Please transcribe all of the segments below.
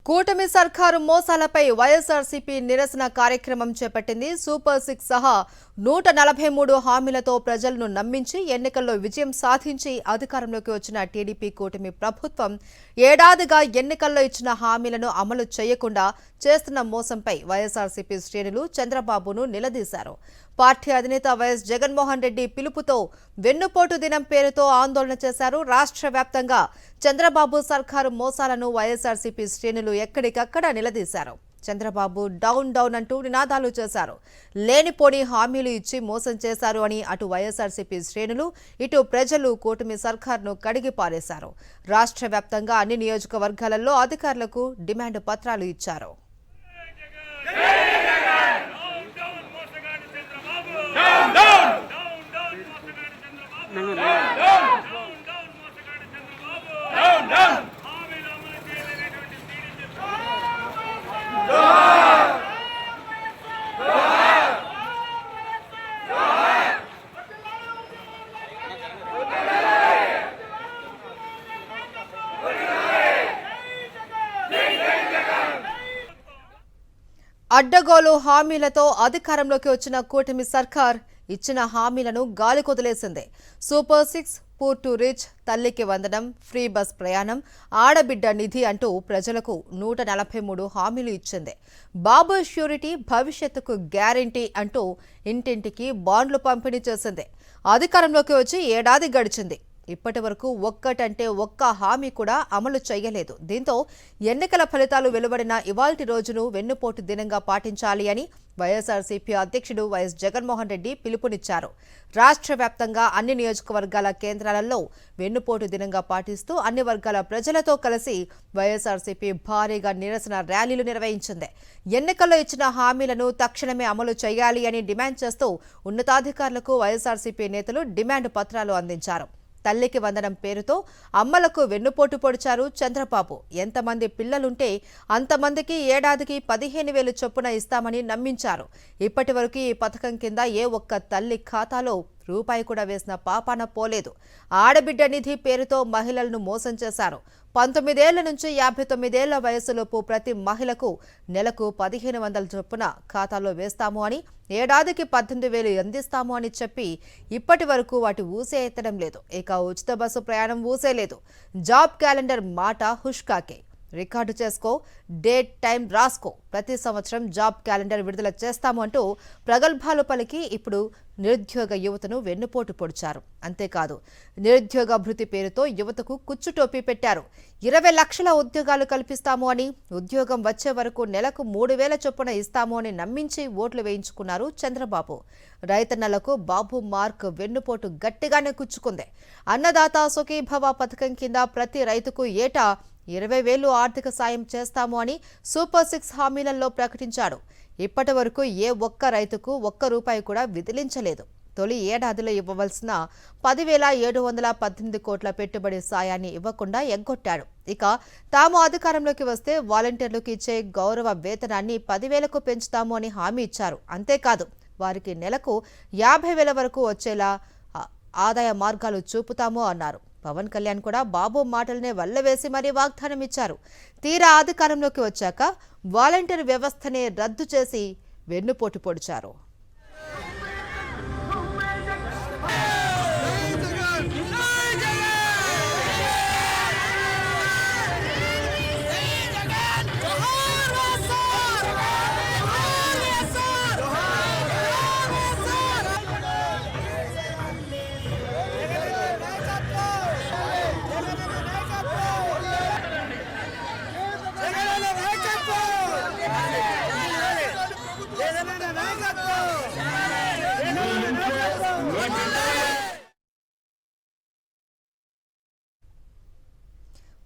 కూటమి సర్కారు మోసాలపై వైఎస్ఆర్సీపీ నిరసన కార్యక్రమం చేపట్టింది. సూపర్ 6 సహా 143 హామీలతో ప్రజలను నమ్మించి ఎన్నికల్లో విజయం సాధించి అధికారంలోకి వచ్చిన టీడీపీ కూటమి ప్రభుత్వం ఏడాదిగా ఎన్నికల్లో ఇచ్చిన హామీలను అమలు చేయకుండా చేస్తున్న మోసంపై వైఎస్ఆర్సీపీ శ్రేణులు చంద్రబాబును నిలదీశారు. పార్టీ అధినేత వైఎస్ జగన్మోహన్ రెడ్డి పిలుపుతో వెన్నుపోటు దినం పేరుతో ఆందోళన చేశారు. రాష్ట్ర వ్యాప్తంగా చంద్రబాబు సర్కారు మోసాలను వైఎస్ఆర్సీపీ శ్రేణులు ఎక్కడికక్కడ నిలదీశారు. చంద్రబాబు డౌన్ డౌన్ అంటూ నినాదాలు చేశారు. లేనిపోని హామీలు ఇచ్చి మోసం చేశారు అని అటు వైఎస్ఆర్సీపీ శ్రేణులు, ఇటు ప్రజలు కూటమి సర్కార్ను కడిగి పారేశారు. రాష్ట్ర వ్యాప్తంగా అన్ని నియోజకవర్గాలలో అధికారులకు డిమాండ్ పత్రాలు ఇచ్చారు. అడ్డగోలు హామీలతో అధికారంలోకి వచ్చిన కూటమి సర్కార్ ఇచ్చిన హామీలను గాలికొదిలేసింది. సూపర్ 6, పూర్ టు రిచ్, తల్లికి వందనం, ఫ్రీ బస్ ప్రయాణం, ఆడబిడ్డ నిధి అంటూ ప్రజలకు 143 హామీలు ఇచ్చింది. బాబు ష్యూరిటీ, భవిష్యత్తుకు గ్యారంటీ అంటూ ఇంటింటికి బాండ్లు పంపిణీ చేసింది. అధికారంలోకి వచ్చి ఏడాది గడిచింది. ఇప్పటి వరకు ఒక్కటంటే ఒక్క హామీ కూడా అమలు చేయలేదు. దీంతో ఎన్నికల ఫలితాలు వెలువడిన ఇవాల్టి రోజును వెన్నుపోటు దినంగా పాటించాలి అని వైఎస్ఆర్సీపీ అధ్యక్షుడు వైఎస్ జగన్మోహన్ రెడ్డి పిలుపునిచ్చారు. రాష్ట్ర వ్యాప్తంగా అన్ని నియోజకవర్గాల కేంద్రాలలో వెన్నుపోటు దినంగా పాటిస్తూ అన్ని వర్గాల ప్రజలతో కలిసి వైఎస్ఆర్సీపీ భారీగా నిరసన ర్యాలీలు నిర్వహించింది. ఎన్నికల్లో ఇచ్చిన హామీలను తక్షణమే అమలు చేయాలి అని డిమాండ్ చేస్తూ ఉన్నతాధికారులకు వైఎస్ఆర్సీపీ నేతలు డిమాండ్ పత్రాలు అందించారు. తల్లికి వందనం పేరుతో అమ్మలకు వెన్నుపోటు పొడిచారు చంద్రబాబు. ఎంతమంది పిల్లలుంటే అంతమందికి ఏడాదికి 15,000 చొప్పున ఇస్తామని నమ్మించారు. ఇప్పటి వరకు ఈ పథకం కింద ఏ ఒక్క తల్లి ఖాతాలో రూపాయి కూడా వేసిన పాపాన పోలేదు. ఆడబిడ్డ నిధి పేరుతో మహిళలను మోసం చేశారు. 19 ఏళ్ల నుంచి 59 ఏళ్ల వయసులోపు ప్రతి మహిళకు నెలకు 1,500 చొప్పున ఖాతాలో వేస్తాము అని, ఏడాదికి 18,000 అందిస్తాము అని చెప్పి ఇప్పటి వరకు వాటి ఊసే ఎత్తడం లేదు. ఇక ఉచిత బస్సు ప్రయాణం ఊసే లేదు. జాబ్ క్యాలెండర్ మాట హుష్కాకే. రికార్డు చేసుకో, డేట్ టైం రాసుకో, ప్రతి సంవత్సరం జాబ్ క్యాలెండర్ విడుదల చేస్తాము అంటూ ప్రగల్భాలు పలికి ఇప్పుడు నిరుద్యోగ యువతను వెన్నుపోటు పొడిచారు. అంతేకాదు నిరుద్యోగ భృతి పేరుతో యువతకు కుచ్చుటోపీ పెట్టారు. 20 లక్షల ఉద్యోగాలు కల్పిస్తాము అని, ఉద్యోగం వచ్చే వరకు నెలకు 3,000 చొప్పున ఇస్తాము అని నమ్మించి ఓట్లు వేయించుకున్నారు చంద్రబాబు. రైతన్నలకు బాబు మార్క్ వెన్నుపోటు గట్టిగానే కుచ్చుకుంది. అన్నదాత సుఖీభవ పథకం కింద ప్రతి రైతుకు ఏటా 20,000 ఆర్థిక సాయం చేస్తాము అని సూపర్ 6 హామీలలో ప్రకటించాడు. ఇప్పటి వరకు ఏ ఒక్క రైతుకు ఒక్క రూపాయి కూడా విదిలించలేదు. తొలి ఏడాదిలో ఇవ్వవలసిన 10,718 కోట్ల పెట్టుబడి సాయాన్ని ఇవ్వకుండా ఎగ్గొట్టాడు. ఇక తాము అధికారంలోకి వస్తే వాలంటీర్లకు ఇచ్చే గౌరవ వేతనాన్ని 10,000కు పెంచుతాము అని హామీ ఇచ్చారు. అంతేకాదు వారికి నెలకు 50,000 వరకు వచ్చేలా ఆదాయ మార్గాలు చూపుతాము అన్నారు. పవన్ కళ్యాణ్ కూడా బాబు మాటలనే వల్లవేసి మరీ వాగ్దానం ఇచ్చారు. తీరా అధికారంలోకి వచ్చాక వాలంటీర్ వ్యవస్థనే రద్దు చేసి వెన్నుపోటు పొడిచారు.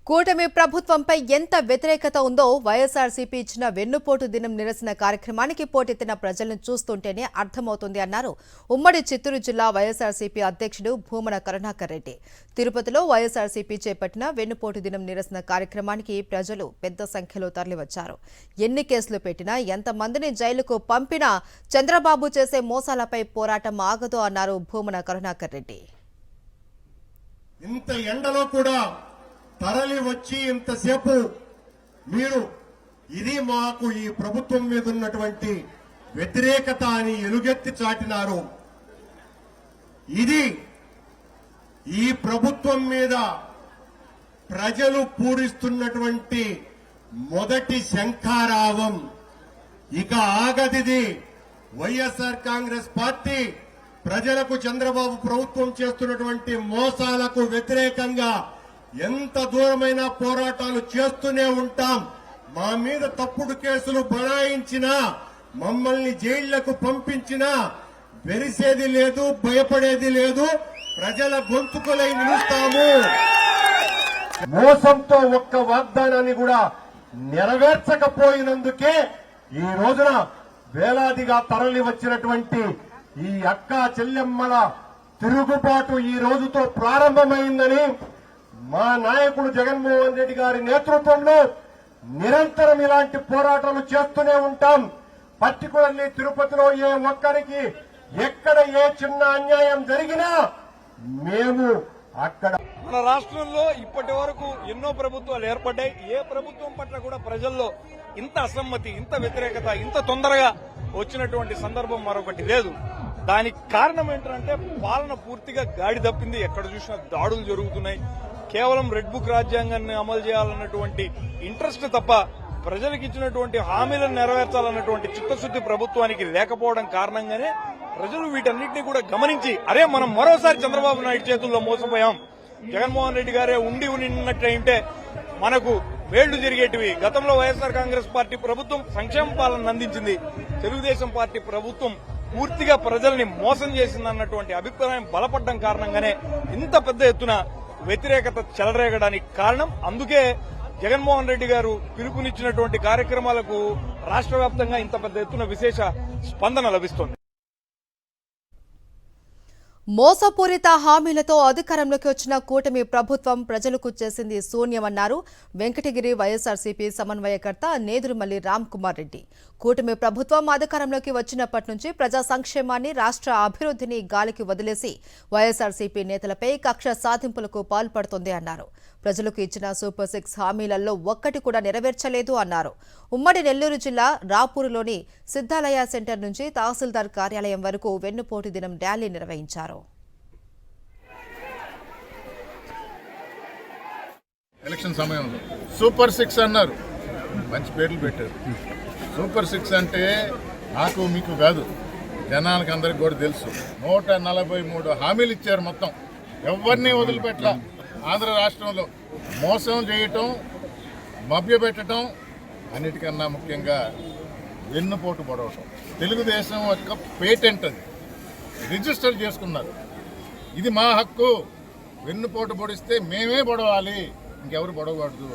కూటమి ప్రభుత్వంపై ఎంత వ్యతిరేకత ఉందో వైఎస్ఆర్సీపీ ఇచ్చిన వెన్నుపోటు దినం నిరసన కార్యక్రమానికి పోటెత్తిన ప్రజలను చూస్తుంటేనే అర్థమవుతుంది అన్నారు ఉమ్మడి చిత్తూరు జిల్లా వైఎస్ఆర్సీపీ అధ్యక్షుడు భూమన కరుణాకర్ రెడ్డి. తిరుపతిలో వైఎస్ఆర్సీపీ చేపట్టిన వెన్నుపోటు దినం నిరసన కార్యక్రమానికి ప్రజలు పెద్ద సంఖ్యలో తరలివచ్చారు. ఎన్ని కేసులు పెట్టినా, ఎంతమందిని జైలుకు పంపినా చంద్రబాబు చేసే మోసాలపై పోరాటం ఆగదు అన్నారు భూమన కరుణాకర్ రెడ్డి. ఇంత ఎండలో కూడా తరలి వచ్చి ఇంతసేపు మీరు ఇది మాకు ఈ ప్రభుత్వం మీద ఉన్నటువంటి వ్యతిరేకత అని ఎలుగెత్తి చాటినారు. ఇది ఈ ప్రభుత్వం మీద ప్రజలు పూరిస్తున్నటువంటి మొదటి శంఖారావం. ఇక ఆగదిది. వైఎస్ఆర్ కాంగ్రెస్ పార్టీ ప్రజలకు చంద్రబాబు ప్రభుత్వం చేస్తున్నటువంటి మోసాలకు వ్యతిరేకంగా ఎంత దూరమైన పోరాటాలు చేస్తూనే ఉంటాం. మా మీద తప్పుడు కేసులు బనాయించినా, మమ్మల్ని జైళ్లకు పంపించినా వెరిసేది లేదు, భయపడేది లేదు. ప్రజల గొంతుకులై నిలుస్తాము. మోసంతో ఒక్క వాగ్దానాన్ని కూడా నెరవేర్చకపోయినందుకే ఈ రోజున వేలాదిగా తరలి వచ్చినటువంటి ఈ అక్క చెల్లెమ్మల తిరుగుబాటు ఈ రోజుతో ప్రారంభమైందని మా నాయకుడు జగన్మోహన్ రెడ్డి గారి నేతృత్వంలో నిరంతరం ఇలాంటి పోరాటాలు చేస్తూనే ఉంటాం. పర్టికులర్లీ తిరుపతిలో ఏ ఒక్కరికి ఎక్కడ ఏ చిన్న అన్యాయం జరిగినా మేము అక్కడ. మన రాష్ట్రంలో ఇప్పటి వరకు ఎన్నో ప్రభుత్వాలు ఏర్పడ్డాయి. ఏ ప్రభుత్వం పట్ల కూడా ప్రజల్లో ఇంత అసమ్మతి, ఇంత వ్యతిరేకత ఇంత తొందరగా వచ్చినటువంటి సందర్భం మరొకటి లేదు. దానికి కారణం ఏంటంటే పాలన పూర్తిగా గాడి తప్పింది. ఎక్కడ చూసినా దాడులు జరుగుతున్నాయి. కేవలం రెడ్ బుక్ రాజ్యాంగాన్ని అమలు చేయాలన్నటువంటి ఇంట్రెస్ట్ తప్ప ప్రజలకు ఇచ్చినటువంటి హామీలను నెరవేర్చాలన్నటువంటి చిత్తశుద్ది ప్రభుత్వానికి లేకపోవడం కారణంగానే ప్రజలు వీటన్నిటినీ కూడా గమనించి, అరే మనం మరోసారి చంద్రబాబు నాయుడు చేతుల్లో మోసపోయాం, జగన్మోహన్ రెడ్డి గారే ఉన్నట్లయింటే మనకు మేళ్లు జరిగేటివి. గతంలో వైఎస్ఆర్ కాంగ్రెస్ పార్టీ ప్రభుత్వం సంక్షేమ పాలన అందించింది, తెలుగుదేశం పార్టీ ప్రభుత్వం పూర్తిగా ప్రజల్ని మోసం చేసిందన్నటువంటి అభిప్రాయం బలపడడం కారణంగానే ఇంత పెద్ద ఎత్తున వ్యతిరేకత చెలరేగడానికి కారణం. అందుకే జగన్మోహన్ రెడ్డి గారు పిలుపునిచ్చినటువంటి కార్యక్రమాలకు రాష్ట్ర వ్యాప్తంగా ఇంత పెద్ద ఎత్తున విశేష స్పందన లభిస్తోంది. మోసపూరిత హామీలతో అధికారంలోకి వచ్చిన కూటమి ప్రభుత్వం ప్రజలకు చేసింది శూన్యమన్నారు వెంకటగిరి వైఎస్ఆర్సీపీ సమన్వయకర్త నేదురుమల్లి రామ్ కుమార్ రెడ్డి. కూటమి ప్రభుత్వం అధికారంలోకి వచ్చినప్పటి నుంచి ప్రజా సంక్షేమాన్ని, రాష్ట్ర అభివృద్ధిని గాలికి వదిలేసి వైఎస్ఆర్సీపీ నేతలపై కక్ష సాధింపులకు పాల్పడుతోంది అన్నారు. ప్రజలకు ఇచ్చిన సూపర్ 6 హామీలలో ఒక్కటి కూడా నెరవేర్చలేదు అన్నారు. ఉమ్మడి నెల్లూరు జిల్లా రాపూరులోని సిద్ధాలయ సెంటర్ నుంచి తహసీల్దార్ కార్యాలయం వరకు వెన్నుపోటు దినం ర్యాలీ నిర్వహించారు. ఎలక్షన్ సమయంలో సూపర్ 6 అన్నారు, మంచి పేర్లు పెట్టారు. సూపర్ 6 అంటే నాకు మీకు కాదు, జనానికి అందరికి కూడా తెలుసు. 143 హామీలు ఇచ్చారు. మొత్తం ఎవరిని వదిలిపెట్టలా. ఆంధ్ర రాష్ట్రంలో మోసం చేయటం, మభ్యపెట్టడం, అన్నిటికన్నా ముఖ్యంగా వెన్నుపోటు పొడవటం. తెలుగుదేశం యొక్క పేటెంట్ అది, రిజిస్టర్ చేసుకున్నారు. ఇది మా హక్కు. వెన్నుపోటు పొడిస్తే మేమే పొడవాలి, ఇంకెవరు పొడవకూడదు.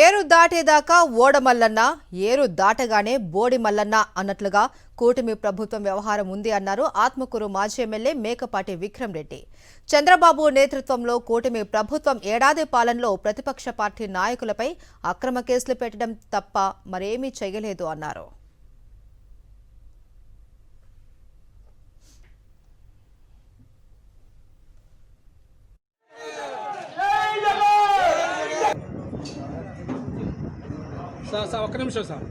ఏరు దాటేదాకా ఓడమల్లన్న, ఏరు దాటగానే బోడి మల్లన్న అన్నట్లుగా కూటమి ప్రభుత్వం వ్యవహారం ఉంది అన్నారు ఆత్మకూరు మాజీ ఎమ్మెల్యే మేకపాటి విక్రమ్ రెడ్డి. చంద్రబాబు నేతృత్వంలో కూటమి ప్రభుత్వం ఏడాది పాలనలో ప్రతిపక్ష పార్టీ నాయకులపై అక్రమ కేసులు పెట్టడం తప్ప మరేమీ చేయలేదు అన్నారు. ఒక్క నిమిషం సార్.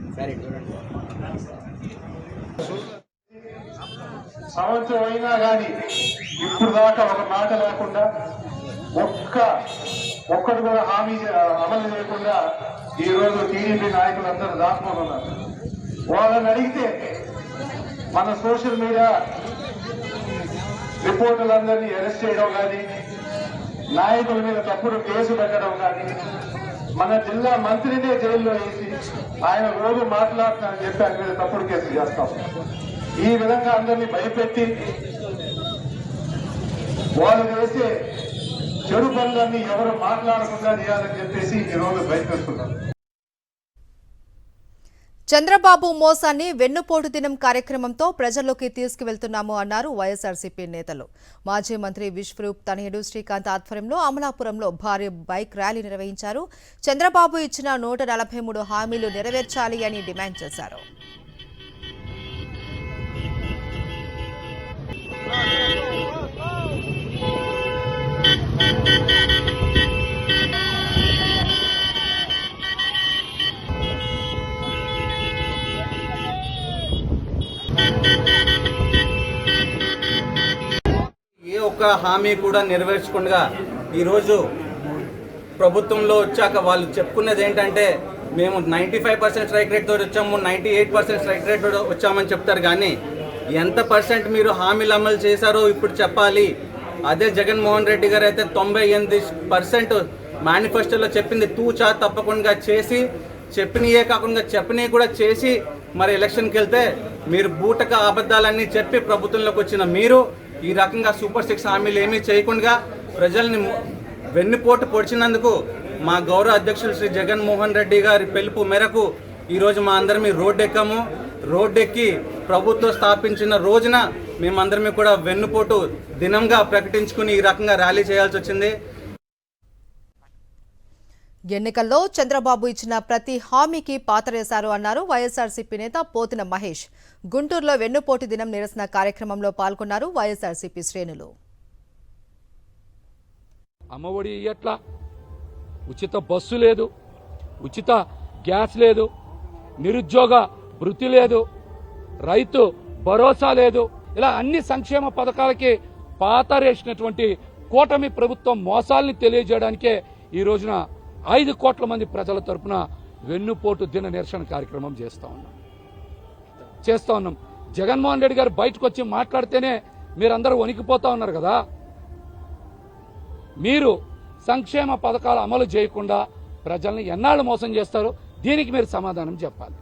సంవత్సరం అయినా కానీ ఇప్పుడు దాకా ఒక మాట లేకుండా ఒక్కడు కూడా హామీ అమలు చేయకుండా ఈ రోజు టీడీపీ నాయకులందరూ దాచుకొని ఉన్నారు. వాళ్ళని అడిగితే మన సోషల్ మీడియా రిపోర్టులందరినీ అరెస్ట్ చేయడం కానీ, నాయకుల మీద తప్పుడు కేసు పెట్టడం కానీ, మన జిల్లా మంత్రినే జైల్లో వేసి ఆయన రోజు మాట్లాడుతానని చెప్పి ఆయన మీద తప్పుడు కేసులు చేస్తాం. ఈ విధంగా అందరినీ భయపెట్టి వాళ్ళు చేసే చెడు పనులన్నీ ఎవరు మాట్లాడకుండా చేయాలని చెప్పేసి ఈ రోజు భయపెడుతున్నారు. చంద్రబాబు మోసాన్ని వెన్నుపోటు దినం కార్యక్రమంతో ప్రజల్లోకి తీసుకువెళ్తున్నాము అన్నారు వైఎస్ఆర్సీపీ నేతలు. మాజీ మంత్రి విశ్వరూప్ తనయుడు శ్రీకాంత్ ఆధ్వర్యంలో అమలాపురంలో భారీ బైక్ ర్యాలీ నిర్వహించారు. చంద్రబాబు ఇచ్చిన 143 హామీలు నెరవేర్చాలి అని డిమాండ్ చేశారు. హామీ కూడా నెరవేర్చకుండా ఈరోజు ప్రభుత్వంలో వచ్చాక వాళ్ళు చెప్పుకున్నది ఏంటంటే మేము 95% స్ట్రైక్ రేట్తో వచ్చాము, 98% స్ట్రైక్ రేట్తో వచ్చామని చెప్తారు. కానీ ఎంత పర్సెంట్ మీరు హామీలు అమలు చేశారో ఇప్పుడు చెప్పాలి. అదే జగన్మోహన్ రెడ్డి గారు అయితే 98% మేనిఫెస్టోలో చెప్పింది తూచా తప్పకుండా చేసి, చెప్పినయే కాకుండా చెప్పినవి కూడా చేసి మరి ఎలక్షన్కి వెళ్తే మీరు బూటక అబద్ధాలన్నీ చెప్పి ప్రభుత్వంలోకి వచ్చిన మీరు ఈ రకంగా సూపర్ 6 హామీలు ఏమీ చేయకుండా ప్రజల్ని వెన్నుపోటు పొడిచినందుకు మా గౌరవ అధ్యక్షులు శ్రీ జగన్మోహన్ రెడ్డి గారి పిలుపు మేరకు ఈరోజు మా అందరం రోడ్డెక్కాము. రోడ్డెక్కి ప్రభుత్వం స్థాపించిన రోజున మేమందరం కూడా వెన్నుపోటు దినంగా ప్రకటించుకుని ఈ రకంగా ర్యాలీ చేయాల్సి వచ్చింది. ఎన్నికల్లో చంద్రబాబు ఇచ్చిన ప్రతి హామీకి పాతరేశారు అన్నారు వైఎస్ఆర్సీపీ నేత పోతిన మహేష్. గుంటూరులో వెన్నుపోటు దినం నిరసన కార్యక్రమంలో పాల్గొన్నారు వైఎస్ఆర్సీపీ శ్రేణులు. అమ్మఒడి ఇయ్యట్లా, ఉచిత బస్సు లేదు, ఉచిత గ్యాస్ లేదు, నిరుద్యోగ వృత్తి లేదు, రైతు భరోసా లేదు. ఇలా అన్ని సంక్షేమ పథకాలకి పాతరేసినటువంటి కూటమి ప్రభుత్వం మోసాల్ని తెలియజేయడానికే ఈ రోజున 5 కోట్ల మంది ప్రజల తరపున వెన్నుపోటు దిన నిరసన కార్యక్రమం చేస్తా ఉన్నాం. జగన్మోహన్ రెడ్డి గారు బయటకు వచ్చి మాట్లాడితేనే మీరందరూ వణికిపోతా ఉన్నారు కదా. మీరు సంక్షేమ పథకాలు అమలు చేయకుండా ప్రజల్ని ఎన్నాళ్ళు మోసం చేస్తారో దీనికి మీరు సమాధానం చెప్పాలి.